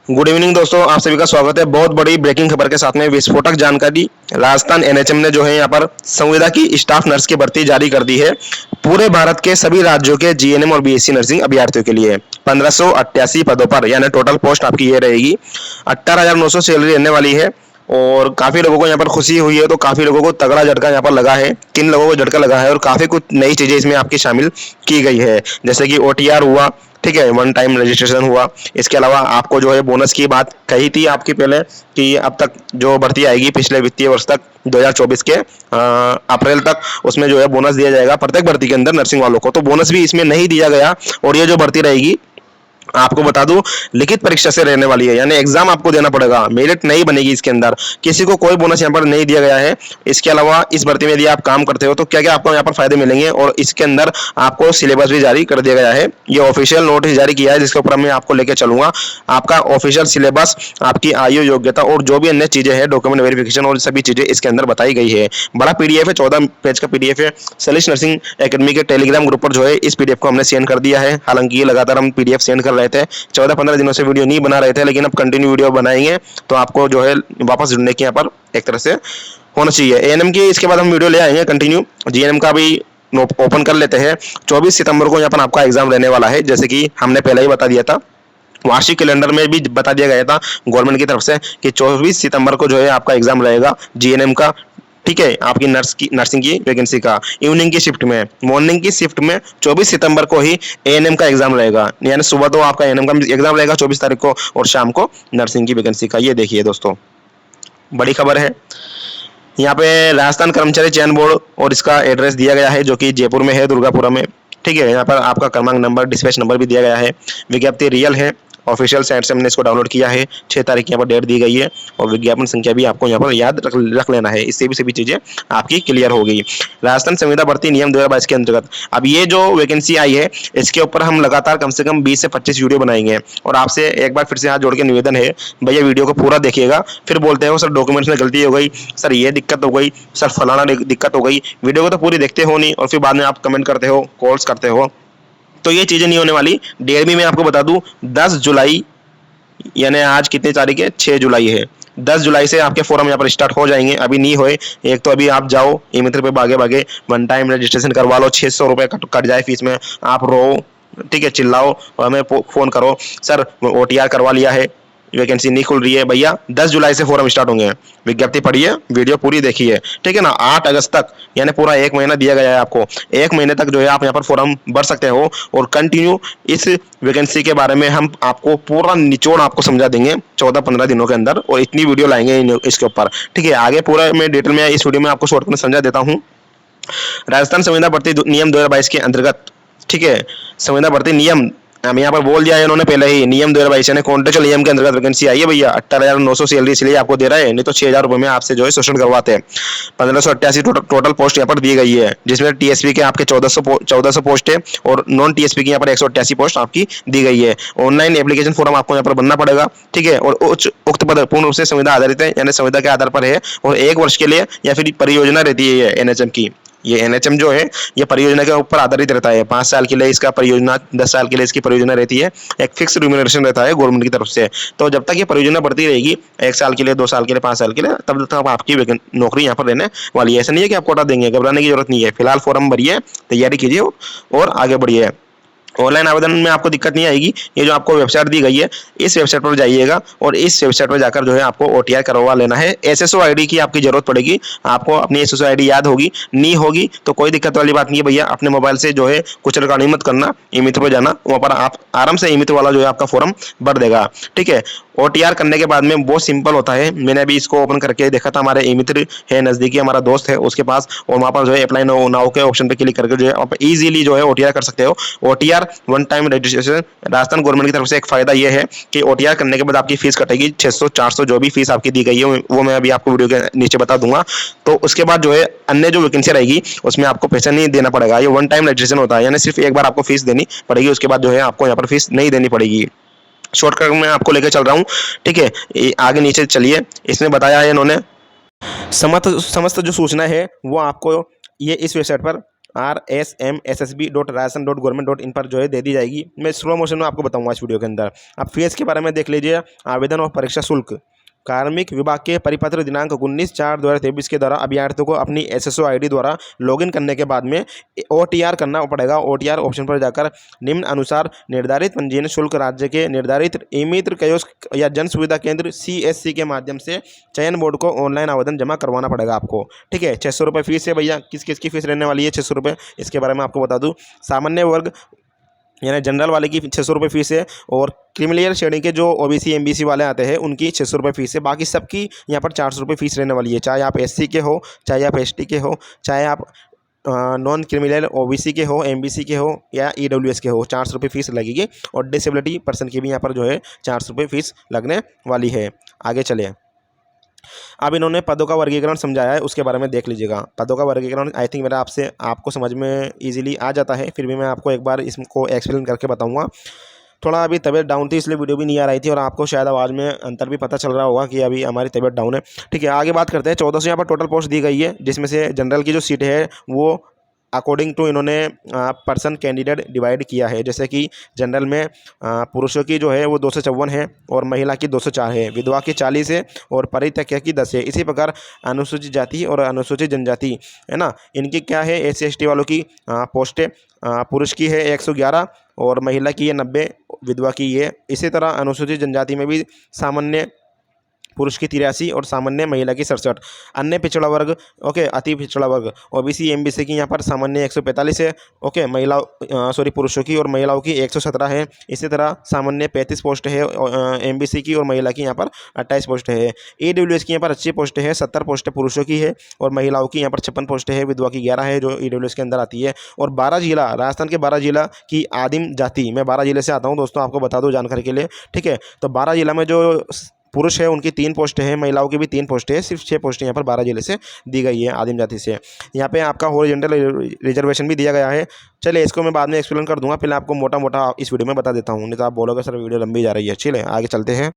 Good evening दोस्तों, आप सभी का स्वागत है। बहुत बड़ी ब्रेकिंग खबर के साथ में विस्फोटक जानकारी। राजस्थान एनएचएम ने जो है यहाँ पर संविदा की स्टाफ नर्स की भर्ती जारी कर दी है। पूरे भारत के सभी राज्यों के जीएनएम और बीएससी नर्सिंग अभ्यर्थियों के लिए 1588 पदों पर यानी टोटल पोस्ट आपकी ये रहेगी। 18,900 सैलरी रहने वाली है और काफी लोगों को यहाँ पर खुशी हुई है, तो काफी लोगों को तगड़ा झटका यहाँ पर लगा है। किन लोगों को झटका लगा है और काफी कुछ नई चीजें इसमें आपकी शामिल की गई है, जैसे कि ओटीआर हुआ, ठीक है, वन टाइम रजिस्ट्रेशन हुआ। इसके अलावा आपको जो है बोनस की बात कही थी आपकी पहले कि अब तक जो भर्ती आएगी पिछले वित्तीय वर्ष तक 2024 के अप्रैल तक, उसमें जो है बोनस दिया जाएगा प्रत्येक भर्ती के अंदर नर्सिंग वालों को। तो बोनस भी इसमें नहीं दिया गया और ये जो भर्ती रहेगी आपको बता दूं लिखित परीक्षा से रहने वाली है, यानी एग्जाम आपको देना पड़ेगा, मेरिट नहीं बनेगी इसके अंदर। किसी को कोई बोनस यहाँ पर नहीं दिया गया है। इसके अलावा इस भर्ती में यदि आप काम करते हो तो क्या क्या आपको यहाँ पर फायदे मिलेंगे, और इसके अंदर आपको सिलेबस भी जारी कर दिया गया है। ये ऑफिशियल नोटिस जारी किया है जिसके ऊपर मैं आपको लेकर चलूंगा। आपका ऑफिशियल सिलेबस, आपकी आयु, योग्यता और जो भी अन्य चीजें हैं, डॉक्यूमेंट वेरिफिकेशन और सभी चीजें इसके अंदर बताई गई है। बड़ा पीडीएफ है, 14 पेज का पीडीएफ है। सलिश नर्सिंग एकेडमी के टेलीग्राम ग्रुप पर जो है इस पीडीएफ को हमने सेंड कर दिया है। हालांकि ये लगातार हम पीडीएफ सेंड कर रहे थे, 14-15 दिनों से वीडियो नहीं बना रहे थे, लेकिन अब कंटिन्यू वीडियो बनाएंगे तो आपको जो है वापस जुड़ने की यहाँ पर एक तरह से होना चाहिए। एएनएम की इसके बाद हम वीडियो ले आएंगे कंटिन्यू। जीएनएम का भी ओपन कर लेते हैं। 24 सितंबर को यहाँ पर आपका एग्जाम रहने वाला है, जैसे कि हमने पहले ही बता दिया था। वार्षिक कैलेंडर में भी बता दिया गया था गवर्नमेंट की तरफ से कि 24 सितंबर को जो है आपका एग्जाम रहेगा जीएनएम का, ठीक है, आपकी नर्सिंग की वैकेंसी का। इवनिंग की शिफ्ट में, मॉर्निंग की शिफ्ट में 24 सितंबर को ही एएनएम का एग्जाम रहेगा, यानी सुबह तो आपका एएनएम का एग्जाम रहेगा 24 तारीख को और शाम को नर्सिंग की वैकेंसी का। ये देखिए दोस्तों, बड़ी खबर है। यहाँ पे राजस्थान कर्मचारी चयन बोर्ड और इसका एड्रेस दिया गया है जो कि जयपुर में है, दुर्गापुरा में, ठीक है। यहाँ पर आपका क्रमांक नंबर, डिस्पैच नंबर भी दिया गया है। विज्ञप्ति रियल है, ऑफिशियल साइट से हमने इसको डाउनलोड किया है। 6 तारीख यहाँ पर डेट दी गई है और विज्ञापन संख्या भी आपको यहाँ पर याद रख लेना है। इससे भी सभी चीजें आपकी क्लियर हो गई। राजस्थान संविदा भर्ती नियम 2022 के अंतर्गत अब ये जो वैकेंसी आई है इसके ऊपर हम लगातार कम से कम 20 से 25 वीडियो बनाएंगे। और आपसे एक बार फिर से हाथ जोड़ के निवेदन है, भैया वीडियो को पूरा देखिएगा। फिर बोलते हो सर डॉक्यूमेंट्स में गलती हो गई, सर ये दिक्कत हो गई, सर फलाना दिक्कत हो गई। वीडियो को तो पूरी देखते हो नहीं और फिर बाद में आप कमेंट करते हो, कॉल्स करते हो, तो ये चीजें नहीं होने वाली। डेट भी मैं आपको बता दूं 10 जुलाई, यानी आज कितनी तारीख है, 6 जुलाई है। 10 जुलाई से आपके फॉर्म यहाँ पर स्टार्ट हो जाएंगे। अभी नहीं होए, एक तो अभी आप जाओ ई मित्र पे भागे भागे वन टाइम रजिस्ट्रेशन करवा लो, 600 रुपये कट जाए फीस में। आप रो, ठीक है, चिल्लाओ और हमें फोन करो, सर ओटीआर करवा लिया है, वैकेंसी नहीं खुल रही है। भैया 10 जुलाई से फॉर्म स्टार्ट होंगे। विज्ञप्ति पढ़िए, वीडियो पूरी देखिए, ठीक है ना। 8 अगस्त तक यानी पूरा 1 महीना दिया गया है आपको। 1 महीने तक जो है आप यहाँ पर फॉर्म भर सकते हो और कंटिन्यू इस वैकेंसी के बारे में हम आपको पूरा निचोड़ आपको समझा देंगे 14-15 दिनों के अंदर, और इतनी वीडियो लाएंगे इसके ऊपर, ठीक है। आगे पूरा मैं डिटेल में इस वीडियो में आपको शॉर्ट में समझा देता हूँ। राजस्थान संविदा भर्ती नियम 2022 के अंतर्गत, ठीक है, संविदा भर्ती नियम हम यहाँ पर बोल दिया है इन्होंने पहले ही, नियम 2022 यानी कॉन्ट्रेक्चुअल नियम के अंतर्गत वैकेंसी आई है भैया। 18,900 सैलरी इसलिए आपको दे रहा है, नहीं तो 6,000 रुपए में आपसे जो है शोषण करवाते हैं। 1588 टोटल पोस्ट यहाँ पर दी गई है, जिसमें टीएसपी के आपके 1400 पोस्ट है और नॉन टीएसपी की यहाँ पर 188 पोस्ट आपकी दी गई है। ऑनलाइन एप्लीकेशन फॉर्म आपको यहाँ पर बनना पड़ेगा, ठीक है। और उक्त पद पूर्ण रूप से संविदा आधारित है, यानी संविदा के आधार पर है और 1 वर्ष के लिए या फिर परियोजना रहती है एनएचएम की। ये एनएचएम जो है ये परियोजना के ऊपर आधारित रहता है। 5 साल के लिए इसका परियोजना, 10 साल के लिए इसकी परियोजना रहती है। एक फिक्स रिम्यूनरेशन रहता है गवर्नमेंट की तरफ से। तो जब तक ये परियोजना बढ़ती रहेगी, 1 साल के लिए, 2 साल के लिए, 5 साल के लिए, तब तक आपकी नौकरी यहाँ पर रहने वाली है। ऐसा नहीं है कि आप कोटा देंगे, घबराने की जरूरत नहीं है। फिलहाल फॉर्म भरिए, तैयारी कीजिए और आगे बढ़िए। ऑनलाइन आवेदन में आपको दिक्कत नहीं आएगी। ये जो आपको वेबसाइट दी गई है, इस वेबसाइट पर जाइएगा और इस वेबसाइट पर जाकर जो है आपको ओटीआर करवा लेना है। एसएसओ आईडी की आपकी जरूरत पड़ेगी। आपको अपनी एसएसओ आईडी याद होगी, नहीं होगी तो कोई दिक्कत वाली बात नहीं है भैया। अपने मोबाइल से जो है कुछ रिकॉर्डिंग मत करना, ई मित्र पर जाना, वहां पर आप आराम से ई मित्र वाला जो है आपका फॉर्म भर देगा, ठीक है। ओटीआर करने के बाद में बहुत सिंपल होता है। मैंने अभी इसको ओपन करके देखा था, हमारे ई मित्र है नजदीकी, हमारा दोस्त है उसके पास, और वहां पर जो है अप्लाई नाउ के ऑप्शन पे क्लिक करके जो है आप इजीली जो है ओटीआर कर सकते हो। OTR one time registration, Rajasthan government की तरफ से एक फायदा यह है कि ओटीआर करने के बाद आपकी फीस कटेगी 600-400, जो भी फीस आपकी दी गई है वो मैं अभी आपको वीडियो के नीचे बता दूंगा। तो उसके बाद जो है अन्य जो वैकेंसी रहेगी उसमें आपको पैसा नहीं देना पड़ेगा। ये वन टाइम रजिस्ट्रेशन होता है, यानी सिर्फ एक बार आपको फीस देनी पड़ेगी, उसके बाद जो है आपको यहाँ पर फीस नहीं देनी पड़ेगी। शॉर्टकट में आपको लेकर चल रहा हूँ, ठीक है। आगे नीचे चलिए, इसमें बताया है इन्होंने समस्त जो सूचना है वो आपको ये इस वेबसाइट पर rsmssb.rajasthan.government.in पर जो है दे दी जाएगी। मैं स्लो मोशन में आपको बताऊंगा इस वीडियो के अंदर। अब फीस के बारे में देख लीजिए। आवेदन और परीक्षा शुल्क। कार्मिक विभाग के परिपत्र दिनांक 19/4/2023 के द्वारा अभ्यर्थियों को अपनी एसएसओ आईडी द्वारा लॉगिन करने के बाद में ओटीआर करना पड़ेगा। ओटीआर ऑप्शन पर जाकर निम्न अनुसार निर्धारित पंजीयन शुल्क राज्य के निर्धारित ई मित्र कियोस्क या जन सुविधा केंद्र सीएससी के माध्यम से चयन बोर्ड को ऑनलाइन आवेदन जमा करवाना पड़ेगा आपको। ठीक है, 600 रुपये फीस है भैया। किस किस की फीस रहने वाली है 600 रुपये, इसके बारे में आपको बता दूँ। सामान्य वर्ग यानी जनरल वाले की 600 रुपये फीस है, और क्रीमिलियर श्रेणी के जो ओबीसी एमबीसी वाले आते हैं उनकी 600 रुपये फीस है। बाकी सबकी यहाँ पर 400 रुपये फीस रहने वाली है, चाहे आप एससी के हो, चाहे आप एसटी के हो, चाहे आप नॉन क्रिमिनल ओबीसी के हो, एमबीसी के हो या ईडब्ल्यूएस के हो, 400 रुपये फीस लगेगी। और डिसेबिलिटी पर्सन की भी यहाँ पर जो है 400 रुपये फीस लगने वाली है। आगे चले। अब इन्होंने पदों का वर्गीकरण समझाया है, उसके बारे में देख लीजिएगा। पदों का वर्गीकरण आई थिंक मेरा आपको समझ में इजीली आ जाता है, फिर भी मैं आपको एक बार इसको एक्सप्लेन करके बताऊंगा। थोड़ा अभी तबीयत डाउन थी, इसलिए वीडियो भी नहीं आ रही थी, और आपको शायद आवाज़ में अंतर भी पता चल रहा होगा कि अभी हमारी तबीयत डाउन है। ठीक है, आगे बात करते हैं। 1400 यहाँ पर टोटल पोस्ट दी गई है, जिसमें से जनरल की जो सीट है वो अकॉर्डिंग टू इन्होंने पर्सन कैंडिडेट डिवाइड किया है। जैसे कि जनरल में पुरुषों की जो है वो 254 है, और महिला की 204 है, विधवा की 40 है, और परित्यक्ता की 10 है। इसी प्रकार अनुसूचित जाति और अनुसूचित जनजाति है ना, इनकी क्या है, SC ST वालों की पोस्टें पुरुष की है 111, और महिला की है 90, विधवा की है। इसी तरह अनुसूचित जनजाति में भी सामान्य पुरुष की 83 और सामान्य महिला की 67। अन्य पिछड़ा वर्ग, ओके, अति पिछड़ा वर्ग ओबीसी एमबीसी की यहाँ पर सामान्य 145 है, ओके, पुरुषों की और महिलाओं की 117 है। इसी तरह सामान्य 35 पोस्ट है एमबीसी की, और महिला की यहाँ पर 28 पोस्ट है। ईडब्ल्यूएस की यहाँ पर अच्छी पोस्ट है, 70 पोस्ट पुरुषों की है, और महिलाओं की यहाँ पर 56 पोस्ट है, विधवा की 11 है जो ईडब्ल्यूएस के अंदर आती है। और 12 जिला, राजस्थान के 12 जिला की आदिम जाति, मैं 12 जिले से आता हूँ दोस्तों, आपको बता दूँ जानकारी के लिए। ठीक है, तो 12 जिला में जो पुरुष है उनकी 3 पोस्ट है, महिलाओं की भी 3 पोस्ट है, सिर्फ 6 पोस्ट यहाँ पर 12 जिले से दी गई है आदिम जाति से। यहाँ पे आपका हॉरिजॉन्टल रिजर्वेशन भी दिया गया है। चलिए, इसको मैं बाद में एक्सप्लेन कर दूंगा, पहले आपको मोटा मोटा इस वीडियो में बता देता हूँ, नहीं तो आप बोलोगे सर वीडियो लंबी जा रही है। चलिए आगे चलते हैं।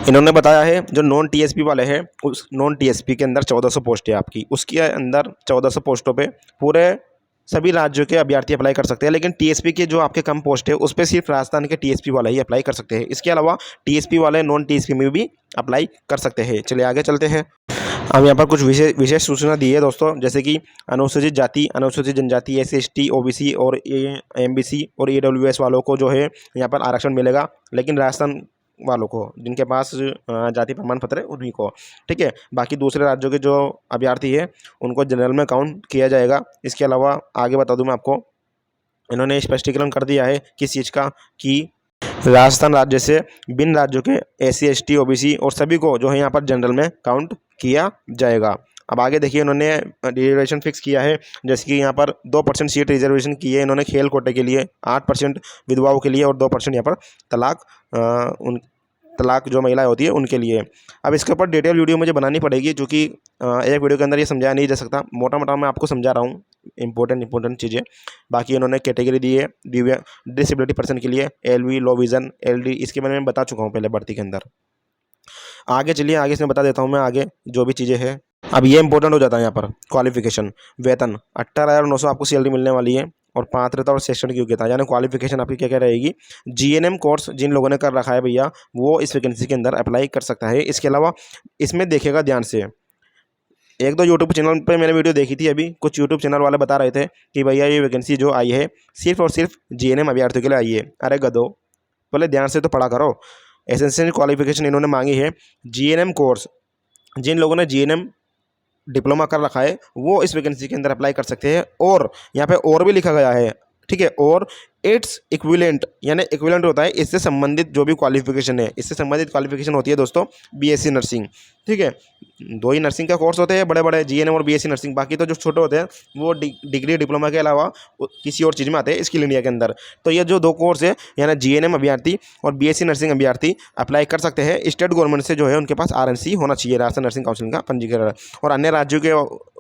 इन्होंने बताया है जो नॉन टीएसपी वाले हैं, उस नॉन टीएसपी के अंदर 1400 पोस्ट है आपकी, उसके अंदर 1400 पोस्टों पर पूरे सभी राज्यों के अभ्यर्थी अप्लाई कर सकते हैं, लेकिन टीएसपी के जो आपके कम पोस्ट है उस पर सिर्फ राजस्थान के टीएसपी वाले ही अप्लाई कर सकते हैं। इसके अलावा टीएसपी वाले नॉन टीएसपी में भी अप्लाई कर सकते हैं। चलिए आगे चलते हैं। अब यहाँ पर कुछ विशेष सूचना दी है दोस्तों, जैसे कि अनुसूचित जाति, अनुसूचित जनजाति, SC ST OBC और MBC और EWS वालों को जो है यहाँ पर आरक्षण मिलेगा, लेकिन राजस्थान वालों को जिनके पास जाति प्रमाण पत्र है उन्हीं को। ठीक है, बाकी दूसरे राज्यों के जो अभ्यर्थी है उनको जनरल में काउंट किया जाएगा। इसके अलावा आगे बता दूं मैं आपको, इन्होंने स्पष्टीकरण कर दिया है किस चीज़ का, कि राजस्थान राज्य से भिन्न राज्यों के SC ST OBC और सभी को जो है यहाँ पर जनरल में काउंट किया जाएगा। अब आगे देखिए, इन्होंने रिजर्वेशन फिक्स किया है, जैसे कि यहाँ पर 2% सीट रिजर्वेशन की है इन्होंने खेल कोटे के लिए, 8% विधवाओं के लिए, और 2% यहाँ पर तलाक जो महिलाएं होती है उनके लिए। अब इसके ऊपर डिटेल वीडियो मुझे बनानी पड़ेगी, क्योंकि एक वीडियो के अंदर ये समझाया नहीं जा सकता। मोटा मोटा मैं आपको समझा रहा हूँ इंपॉर्टेंट चीज़ें। बाकी इन्होंने कैटेगरी दी है डिसेबिलिटी पर्सन के लिए, LV लो विजन, LD, इसके बारे में बता चुका हूँ पहले भर्ती के अंदर। आगे चलिए, आगे से बता देता हूँ मैं आगे जो भी चीज़ें हैं। अब ये इंपॉर्टेंट हो जाता है यहाँ पर क्वालिफिकेशन। वेतन 18,900 आपको सैलरी मिलने वाली है, और पात्रता और शैक्षणिक योग्यता यानी क्वालिफिकेशन आपकी क्या क्या रहेगी। GNM कोर्स जिन लोगों ने कर रखा है भैया वो इस वैकेंसी के अंदर अप्लाई कर सकता है। इसके अलावा इसमें देखिएगा ध्यान से, एक दो यूट्यूब चैनल पे मैंने वीडियो देखी थी, अभी कुछ यूट्यूब चैनल वाले बता रहे थे कि भैया ये वैकेंसी जो आई है सिर्फ और सिर्फ GNM अभ्यर्थियों के लिए आई है। अरे गधो, पहले ध्यान से तो पढ़ा करो। एसेंशियल क्वालिफिकेशन इन्होंने मांगी है। GNM कोर्स जिन लोगों ने GNM डिप्लोमा कर रखा है वो इस वैकेंसी के अंदर अप्लाई कर सकते हैं। और यहाँ पे और भी लिखा गया है, ठीक है, और इट्स इक्विवेलेंट यानी इक्विवेलेंट होता है इससे संबंधित जो भी क्वालिफिकेशन है, इससे संबंधित क्वालिफिकेशन होती है दोस्तों BSc नर्सिंग। ठीक है, 2 ही नर्सिंग का कोर्स होते हैं बड़े बड़े, GNM और BSc नर्सिंग। बाकी तो जो छोटे होते हैं वो डिग्री डिप्लोमा के अलावा किसी और चीज़ में आते हैं स्किल इंडिया के अंदर। तो ये जो 2 कोर्स है यानी GNM अभ्यर्थी और BSc नर्सिंग अभ्यर्थी अप्लाई कर सकते हैं। स्टेट गवर्नमेंट से जो है उनके पास RNC होना चाहिए, राजस्थान नर्सिंग काउंसिल का पंजीकरण। और अन्य राज्यों के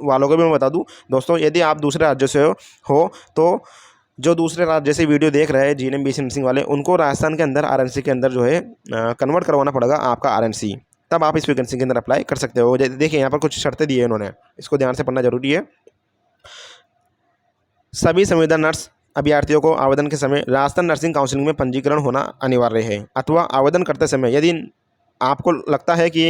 वालों को भी मैं बता दूँ दोस्तों, यदि आप दूसरे राज्यों से हो तो जो दूसरे राज्य से वीडियो देख रहे हैं GNM BSc नर्सिंग वाले, उनको राजस्थान के अंदर RNC के अंदर जो है कन्वर्ट करवाना पड़ेगा आपका RNC, तब आप इस वैकेंसी के अंदर अप्लाई कर सकते हो। देखिए यहाँ पर कुछ शर्तें दी है इन्होंने, इसको ध्यान से पढ़ना जरूरी है। सभी संविदा नर्स अभ्यर्थियों को आवेदन के समय राजस्थान नर्सिंग काउंसिलिंग में पंजीकरण होना अनिवार्य है, अथवा आवेदन करते समय यदि आपको लगता है कि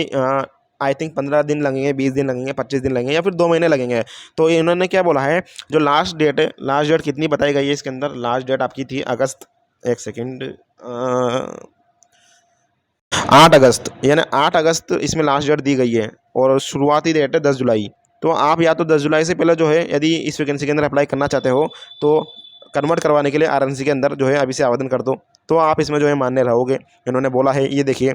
आई थिंक 15 दिन लगेंगे, 20 दिन लगेंगे, 25 दिन लगेंगे या फिर 2 महीने लगेंगे, तो इन्होंने क्या बोला है, जो लास्ट डेट है, लास्ट डेट कितनी बताई गई है इसके अंदर, लास्ट डेट आपकी थी अगस्त, एक सेकेंड, 8 अगस्त, यानी 8 अगस्त इसमें लास्ट डेट दी गई है और शुरुआती डेट है 10 जुलाई। तो आप या तो 10 जुलाई से पहले जो है यदि इस वैकेंसी के अंदर अप्लाई करना चाहते हो तो कन्वर्ट करवाने के लिए आरएनसी के अंदर जो है अभी से आवेदन कर दो, तो आप इसमें जो है मान्य रहोगे, इन्होंने बोला है। ये देखिए,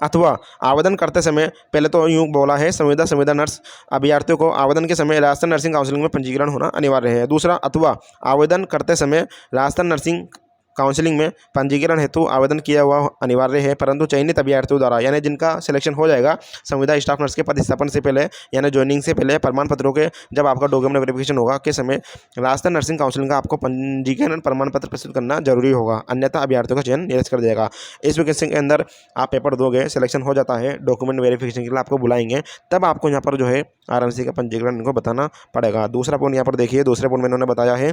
अथवा आवेदन करते समय पहले तो यूँ बोला है, संविदा संविदा नर्स अभ्यर्थियों को आवेदन के समय राजस्थान नर्सिंग काउंसिलिंग में पंजीकरण होना अनिवार्य है। दूसरा, अथवा आवेदन करते समय राजस्थान नर्सिंग काउंसिलिंग में पंजीकरण हेतु आवेदन किया हुआ अनिवार्य है, परंतु चयनित अभ्यर्थियों द्वारा, यानी जिनका सिलेक्शन हो जाएगा संविदा स्टाफ नर्स के पद स्थापन से पहले, यानी ज्वाइनिंग से पहले, प्रमाण पत्रों के जब आपका डॉक्यूमेंट वेरिफिकेशन होगा के समय राजस्थान नर्सिंग काउंसिलिंग का आपको पंजीकरण प्रमाण पत्र प्रस्तुत करना जरूरी होगा, अन्यथा अभ्यर्थियों का चयन निरस्त कर दिया। इस वैकेंसी के अंदर आप पेपर दोगे, सिलेक्शन हो जाता है, डॉक्यूमेंट वेरिफिकेशन के लिए आपको बुलाएंगे, तब आपको यहाँ पर जो है आरएनसी का पंजीकरण इनको बताना पड़ेगा। दूसरा पॉइंट यहाँ पर देखिए, दूसरे पॉइंट में इन्होंने बताया है,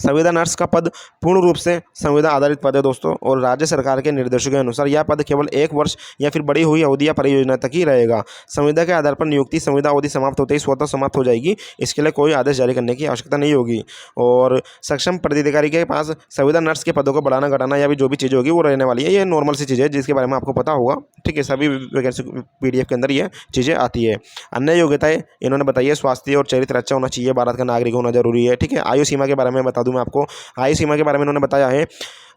संविदा नर्स का पद पूर्ण रूप से संविदा आधारित पद है दोस्तों, और राज्य सरकार के निर्देशों के अनुसार यह पद केवल 1 वर्ष या फिर बढ़ी हुई अवधि या परियोजना तक ही रहेगा। संविदा के आधार पर नियुक्ति संविदा अवधि समाप्त होते ही स्वतः समाप्त हो जाएगी, इसके लिए कोई आदेश जारी करने की आवश्यकता नहीं होगी। और सक्षम पदाधिकारी के पास संविदा नर्स के पदों को बढ़ाना घटाना या भी जो भी चीज़ें होगी वो रहने वाली है। ये नॉर्मल सी चीज़ है जिसके बारे में आपको पता होगा, ठीक है, सभी वैकेंसी पीडीएफ के अंदर ये चीज़ें आती है। अन्य योग्यताएं इन्होंने बताई है, स्वास्थ्य और चरित्र अच्छा होना चाहिए, भारत का नागरिक होना जरूरी है, ठीक है। आयु सीमा के बारे में बता दूं मैं आपको, आयु सीमा के बारे में इन्होंने बताया है,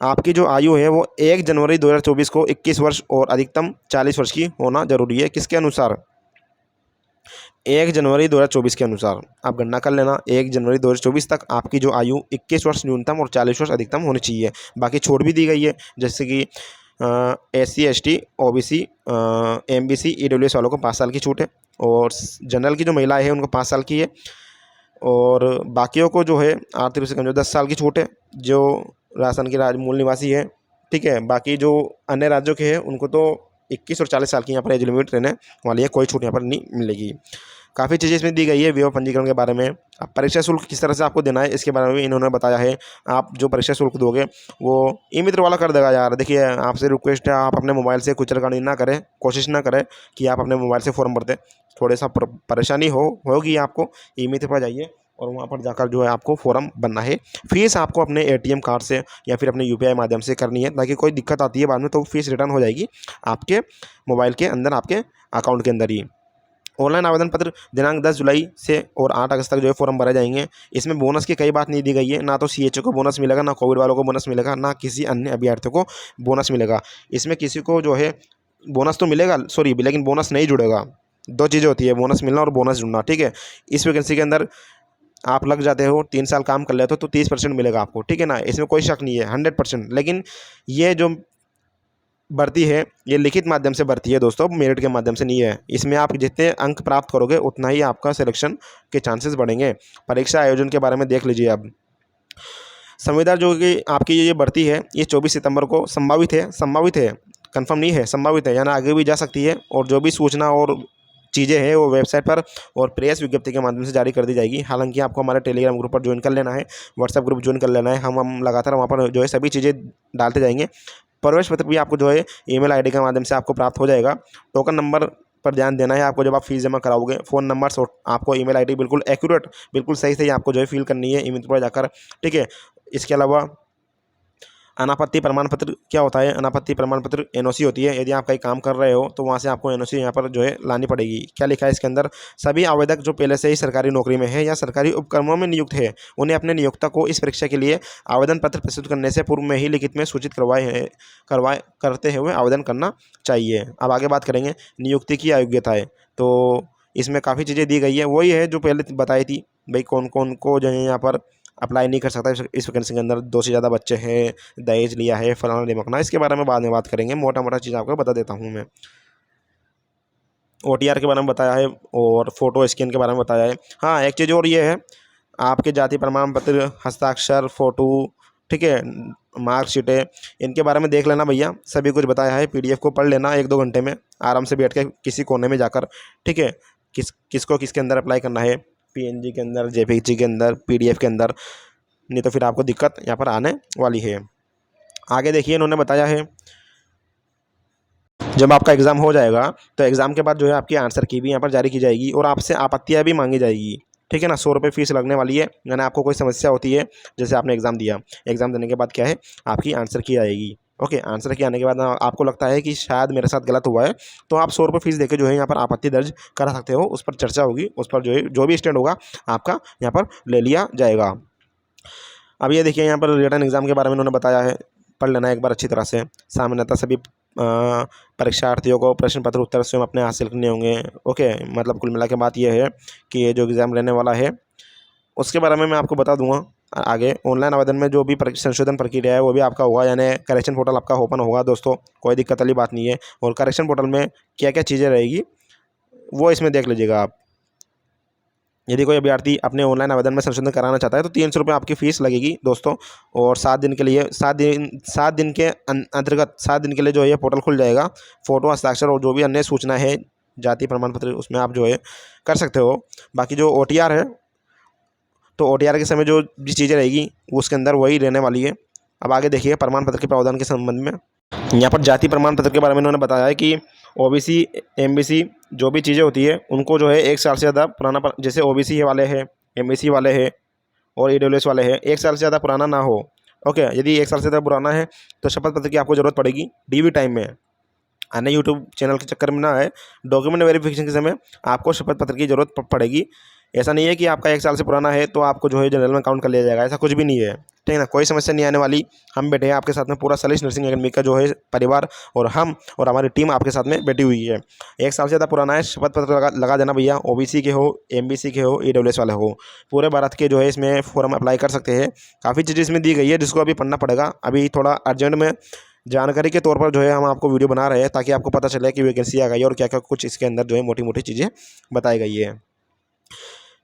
आपकी जो आयु है वो 1 जनवरी 2024 को 21 वर्ष और अधिकतम 40 वर्ष की होना जरूरी है। किसके अनुसार? 1 जनवरी 2024 के अनुसार आप गणना कर लेना, 1 जनवरी 2024 तक आपकी जो आयु 21 वर्ष न्यूनतम और 40 वर्ष अधिकतम होनी चाहिए। बाकी छूट भी दी गई है, जैसे कि SC ST OBC MBC EWS वालों को 5 साल की छूट है, और जनरल की जो महिलाएं हैं उनको 5 साल की है, और बाकियों को जो है आर्थिक रूप से कमजोर 10 साल की छूट है, जो राजस्थान के राज्य मूल निवासी है, ठीक है। बाकी जो अन्य राज्यों के हैं उनको तो 21 और 40 साल की यहाँ पर एज लिमिट रहने वाली है, कोई छूट यहाँ पर नहीं मिलेगी। काफ़ी चीज़ें इसमें दी गई है विवाह पंजीकरण के बारे में। अब परीक्षा शुल्क किस तरह से आपको देना है इसके बारे में भी इन्होंने बताया है। आप जो परीक्षा शुल्क दोगे वो ई मित्र वाला कर देगा यार। देखिए, आपसे रिक्वेस्ट है, आप अपने मोबाइल से कुछ रिकॉर्डिंग ना करें, कोशिश ना करें कि आप अपने मोबाइल से फॉर्म भरते, थोड़ा सा परेशानी होगी आपको। ई मित्र पर जाइए और वहाँ पर जाकर जो है आपको फॉर्म भरना है। फीस आपको अपने ATM कार्ड से या फिर अपने UPI माध्यम से करनी है, ताकि कोई दिक्कत आती है बाद में तो फीस रिटर्न हो जाएगी आपके मोबाइल के अंदर, आपके अकाउंट के अंदर ही। ऑनलाइन आवेदन पत्र दिनांक 10 जुलाई से और 8 अगस्त तक जो है फॉर्म भरे जाएंगे। इसमें बोनस की कई बात नहीं दी गई है, ना तो CHO को बोनस मिलेगा, ना कोविड वालों को बोनस मिलेगा, ना किसी अन्य अभ्यर्थियों को बोनस मिलेगा। इसमें किसी को जो है बोनस तो मिलेगा, सॉरी, लेकिन बोनस नहीं जुड़ेगा। 2 चीज़ें होती है, बोनस मिलना और बोनस जुड़ना, ठीक है। इस वैकेंसी के अंदर आप लग जाते हो, 3 साल काम कर लेते हो तो 30% मिलेगा आपको, ठीक है ना, इसमें कोई शक नहीं है, 100%। लेकिन ये जो भर्ती है ये लिखित माध्यम से भर्ती है दोस्तों, मेरिट के माध्यम से नहीं है। इसमें आप जितने अंक प्राप्त करोगे उतना ही आपका सिलेक्शन के चांसेस बढ़ेंगे। परीक्षा आयोजन के बारे में देख लीजिए। अब संविदा जो कि आपकी ये भर्ती है ये 24 सितंबर को संभावित है, कंफर्म नहीं है, संभावित है, यानी आगे भी जा सकती है। और जो भी सूचना और चीज़ें हैं वो वेबसाइट पर और प्रेस विज्ञप्ति के माध्यम से जारी कर दी जाएगी। हालांकि आपको हमारे टेलीग्राम ग्रुप पर ज्वाइन कर लेना है, व्हाट्सएप ग्रुप ज्वाइन कर लेना है। हम लगातार वहाँ पर जो है सभी चीज़ें डालते जाएंगे। प्रवेश पत्र भी आपको जो है ईमेल आईडी के माध्यम से आपको प्राप्त हो जाएगा। टोकन नंबर पर ध्यान देना है आपको जब आप फीस जमा कराओगे। फ़ोन नंबर आपको ईमेल आईडी बिल्कुल एक्यूरेट, बिल्कुल सही सही आपको जो है फिल करनी है ईमेल पर जाकर, ठीक है। इसके अलावा अनापत्ति प्रमाण पत्र क्या होता है? अनापत्ति प्रमाण पत्र NOC होती है। यदि आप कहीं काम कर रहे हो तो वहाँ से आपको NOC यहाँ पर जो है लानी पड़ेगी। क्या लिखा है इसके अंदर? सभी आवेदक जो पहले से ही सरकारी नौकरी में है या सरकारी उपक्रमों में नियुक्त है, उन्हें अपने नियोक्ता को इस परीक्षा के लिए आवेदन पत्र प्रस्तुत करने से पूर्व में ही लिखित में सूचित करते हुए आवेदन करना चाहिए। अब आगे बात करेंगे नियुक्ति की अयोग्यताएँ। तो इसमें काफ़ी चीज़ें दी गई है, वही है जो पहले बताई थी भाई, कौन कौन को जो है यहाँ पर अप्लाई नहीं कर सकता इस वैकेंसी के अंदर। 2 से ज़्यादा बच्चे हैं, दहेज लिया है, फलाना ढिमकना, इसके बारे में बाद में बात करेंगे। मोटा मोटा चीज़ आपको बता देता हूँ मैं। OTR के बारे में बताया है और फोटो स्कैन के बारे में बताया है। हाँ, एक चीज़ और ये है, आपके जाति प्रमाण पत्र, हस्ताक्षर, फ़ोटो, ठीक है, मार्कशीटें, इनके बारे में देख लेना भैया। सभी कुछ बताया है, PDF को पढ़ लेना 1-2 घंटे में आराम से बैठ के किसी कोने में जाकर, ठीक है। किसको किसके अंदर अप्लाई करना है, PNG के अंदर, JPG के अंदर, PDF के अंदर, नहीं तो फिर आपको दिक्कत यहाँ पर आने वाली है। आगे देखिए इन्होंने बताया है जब आपका एग्ज़ाम हो जाएगा तो एग्ज़ाम के बाद जो है आपकी आंसर की भी यहाँ पर जारी की जाएगी और आपसे आपत्तियाँ भी मांगी जाएगी। ठीक है ना, 100 रुपये फीस लगने वाली है। यानी आपको कोई समस्या होती है, जैसे आपने एग्ज़ाम दिया, एग्ज़ाम देने के बाद क्या है आपकी आंसर की आएगी। ओके, आंसर की आने के बाद आपको लगता है कि शायद मेरे साथ गलत हुआ है, तो आप 100 रुपये फीस देके जो है यहाँ पर आपत्ति दर्ज करा सकते हो। उस पर चर्चा होगी, उस पर जो भी स्टैंड होगा आपका यहाँ पर ले लिया जाएगा। अब ये देखिए यहाँ पर रिटन एग्ज़ाम के बारे में उन्होंने बताया है, पढ़ लेना एक बार अच्छी तरह से। सामान्यतः सभी परीक्षार्थियों को प्रश्न पत्र उत्तर स्वयं अपने हासिल करने होंगे। ओके, मतलब कुल मिला के बात यह है कि ये जो एग्ज़ाम रहने वाला है उसके बारे में मैं आपको बता दूंगा आगे। ऑनलाइन आवेदन में जो भी संशोधन प्रक्रिया है वो भी आपका होगा, यानी करेक्शन पोर्टल आपका ओपन होगा दोस्तों, कोई दिक्कत वाली बात नहीं है। और करेक्शन पोर्टल में क्या क्या चीज़ें रहेगी वो इसमें देख लीजिएगा आप। यदि कोई अभ्यर्थी अपने ऑनलाइन आवेदन में संशोधन कराना चाहता है तो 300 रुपये आपकी फ़ीस लगेगी दोस्तों। और 7 दिन के लिए 7 दिन के अंतर्गत 7 दिन के लिए जो है ये पोर्टल खुल जाएगा। फ़ोटो, हस्ताक्षर और जो भी अन्य सूचना है, जाति प्रमाण पत्र, उसमें आप जो है कर सकते हो। बाकी जो OTR है तो OTR के समय जो भी चीज़ें रहेगी वो उसके अंदर वही रहने वाली है। अब आगे देखिए प्रमाण पत्र के प्रावधान के संबंध में यहाँ पर जाति प्रमाण पत्र के बारे में उन्होंने बताया है कि OBC, MBC जो भी चीज़ें होती है उनको जो है 1 साल से ज़्यादा पुराना जैसे OBC वाले हैं, MBC वाले हैं और EWS वाले हैं, 1 साल से ज़्यादा पुराना ना हो। ओके, यदि 1 साल से ज़्यादा पुराना है तो शपथ पत्र की आपको ज़रूरत पड़ेगी DV टाइम में। अन्य यूट्यूब चैनल के चक्कर में ना है, डॉक्यूमेंट वेरिफिकेशन के समय आपको शपथ पत्र की ज़रूरत पड़ेगी। ऐसा नहीं है कि आपका 1 साल से पुराना है तो आपको जो है जनरल में काउंट कर लिया जाएगा, ऐसा कुछ भी नहीं है। ठीक है ना, कोई समस्या नहीं आने वाली। हम बैठे हैं आपके साथ में, पूरा सलीस नर्सिंग एकेडमी का जो है परिवार और हम और हमारी टीम आपके साथ में बैठी हुई है। 1 साल से ज़्यादा पुराना है, शपथ पत्र लगा देना भैया। OBC के हो, MBC के हो, EWS वाले हो, पूरे भारत के जो है इसमें फॉर्म अप्लाई कर सकते हैं। काफ़ी चीज़ें इसमें दी गई है जिसको अभी पढ़ना पड़ेगा। अभी थोड़ा अर्जेंट में जानकारी के तौर पर जो है हम आपको वीडियो बना रहे हैं ताकि आपको पता चले कि वैकेंसी आ गई है और क्या क्या कुछ इसके अंदर जो है मोटी मोटी चीज़ें बताई गई है।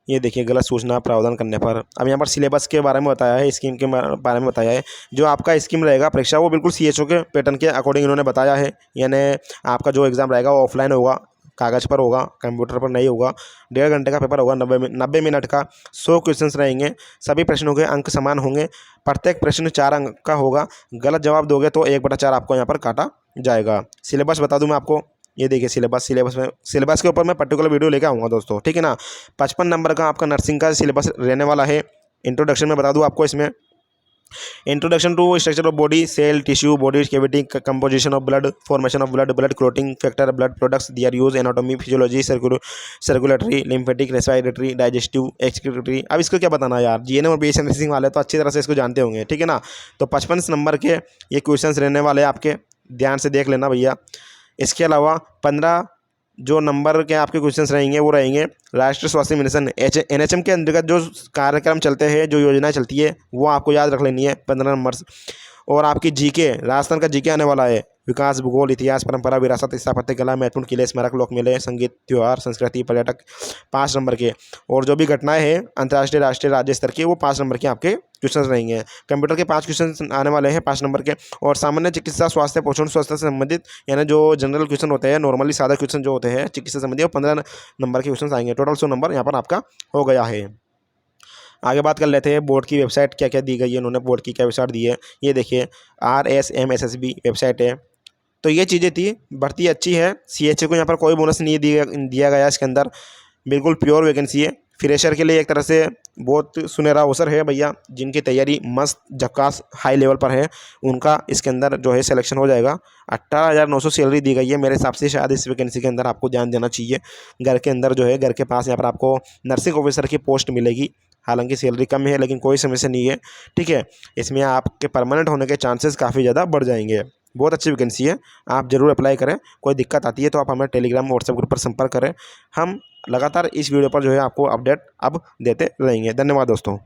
ये देखिए गलत सूचना प्रावधान करने पर। अब यहाँ पर सिलेबस के बारे में बताया है, स्कीम के बारे में बताया है। जो आपका स्कीम रहेगा परीक्षा वो बिल्कुल CHO के पैटर्न के अकॉर्डिंग इन्होंने बताया है। यानी आपका जो एग्ज़ाम रहेगा वो ऑफलाइन होगा, कागज़ पर होगा, कंप्यूटर पर नहीं होगा। 1.5 घंटे का पेपर होगा, 90 मिनट का, 100 क्वेश्चंस रहेंगे। सभी प्रश्नों के अंक समान होंगे। प्रत्येक प्रश्न 4 अंक का होगा। गलत जवाब दोगे तो 1/4 आपको यहाँ पर काटा जाएगा। सिलेबस बता दूँ मैं आपको, ये देखिए सिलेबस के ऊपर मैं पर्टिकुलर वीडियो लेकर आऊँगा दोस्तों। ठीक है ना, 55 नंबर का आपका नर्सिंग का सिलेबस रहने वाला है। इंट्रोडक्शन में बता दूँ आपको, इसमें introduction to structure of body, cell, tissue, body cavity, composition of blood, formation of blood, blood clotting factor, blood products, their use, anatomy, physiology, circulatory, lymphatic, respiratory, digestive, excretory. अब इसको क्या बताना यार, GNM और BSc नर्सिंग वाले तो अच्छी तरह से इसको जानते होंगे। ठीक है ना, तो 55 नंबर के ये क्वेश्चन रहने वाले आपके, ध्यान से देख लेना भैया। इसके अलावा 15 जो नंबर के आपके क्वेश्चंस रहेंगे वो रहेंगे राष्ट्रीय स्वास्थ्य मिशन NHM के अंतर्गत जो कार्यक्रम चलते हैं, जो योजनाएं चलती है वो आपको याद रख लेनी है 15 नंबर। और आपकी GK, राजस्थान का GK आने वाला है। विकास, भूगोल, इतिहास, परंपरा, विरासत, स्थापत्य कला, महत्वपूर्ण किले, स्मारक, लोक मेले, संगीत, त्यौहार, संस्कृति, पर्यटक 5 नंबर के। और जो भी घटनाएं हैं अंतर्राष्ट्रीय, राष्ट्रीय, राज्य स्तर की, वो 5 नंबर के आपके क्वेश्चन रहेंगे। कंप्यूटर के 5 क्वेश्चन आने वाले हैं 5 नंबर के। और सामान्य चिकित्सा, स्वास्थ्य, पोषण, स्वास्थ्य से संबंधित यानी जो जनरल क्वेश्चन होते हैं, नॉर्मली सादा क्वेश्चन जो होते हैं चिकित्सा संबंधी, वो 15 नंबर के क्वेश्चन आएंगे। टोटल 100 नंबर यहाँ पर आपका हो गया है। आगे बात कर लेते हैं बोर्ड की वेबसाइट क्या क्या दी गई है। उन्होंने बोर्ड की क्या वेबसाइट दी है, ये देखिए RSMSSB वेबसाइट है। तो ये चीज़ें थी, भर्ती अच्छी है। CHO को यहाँ पर कोई बोनस नहीं दिया गया इसके अंदर, बिल्कुल प्योर वैकेंसी है। फ्रेशर के लिए एक तरह से बहुत सुनहरा अवसर है भैया। जिनकी तैयारी मस्त झक्कास हाई लेवल पर है उनका इसके अंदर जो है सिलेक्शन हो जाएगा। 18,900 सैलरी दी गई है। मेरे हिसाब से शायद इस वैकेंसी के अंदर आपको ध्यान देना चाहिए। घर के अंदर जो है, घर के पास यहाँ पर आपको नर्सिंग ऑफिसर की पोस्ट मिलेगी। हालांकि सैलरी कम है लेकिन कोई समस्या नहीं है। ठीक है, इसमें आपके परमानेंट होने के चांसेस काफ़ी ज़्यादा बढ़ जाएंगे। बहुत अच्छी वैकेंसी है, आप ज़रूर अप्लाई करें। कोई दिक्कत आती है तो आप हमें टेलीग्राम, व्हाट्सएप ग्रुप पर संपर्क करें। हम लगातार इस वीडियो पर जो है आपको अपडेट अब देते रहेंगे। धन्यवाद दोस्तों।